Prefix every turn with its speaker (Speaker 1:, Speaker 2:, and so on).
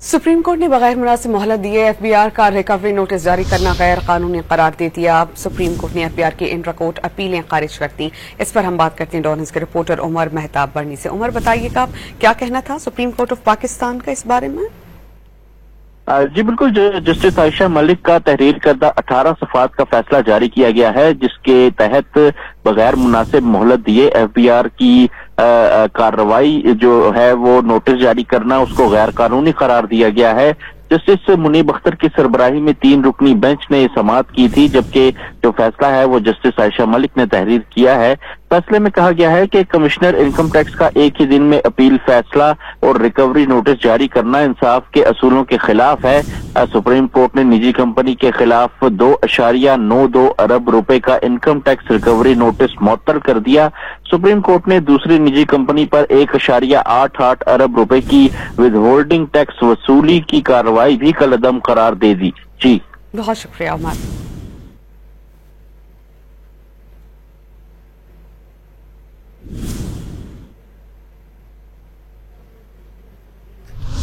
Speaker 1: Supreme court ने बगैर मुनासिब मोहलत दिए एफबीआर का रिकवरी नोटिस जारी करना गैर कानूनी करार दे दिया। सुप्रीम कोर्ट ने एफबीआर की इंट्रा कोर्ट अपीलें खारिज कर दी। इस पर हम बात करते हैं डॉन न्यूज़ के रिपोर्टर उमर मेहताब बरनी से। उमर, बताइएगा आप क्या कहना था सुप्रीम कोर्ट ऑफ पाकिस्तान का इस बारे में?
Speaker 2: जी बिल्कुल, जस्टिस आयशा मलिक का तहरीर करदा 18 सफ़ात का फैसला जारी किया गया है, जिसके तहत बगैर मुनासिब मोहलत दिए एफबीआर की कार्रवाई जो है वो नोटिस जारी करना उसको गैर कानूनी करार दिया गया है। जस्टिस मुनीब अख्तर की सरबराही में 3 रुकनी बेंच ने समाअत की थी, जबकि जो फैसला है वो जस्टिस आयशा मलिक ने तहरीर किया है। फैसले में कहा गया है कि कमिश्नर इनकम टैक्स का एक ही दिन में अपील, फैसला और रिकवरी नोटिस जारी करना इंसाफ के असूलों के खिलाफ है। सुप्रीम कोर्ट ने निजी कंपनी के खिलाफ 2.92 अरब रुपए का इनकम टैक्स रिकवरी नोटिस मुअत्तल कर दिया। सुप्रीम कोर्ट ने दूसरी निजी कंपनी पर 1.88 अरब रुपए की विदहोल्डिंग टैक्स वसूली की कार्रवाई भी कलअदम करार दे दी। जी
Speaker 1: बहुत शुक्रिया उमर।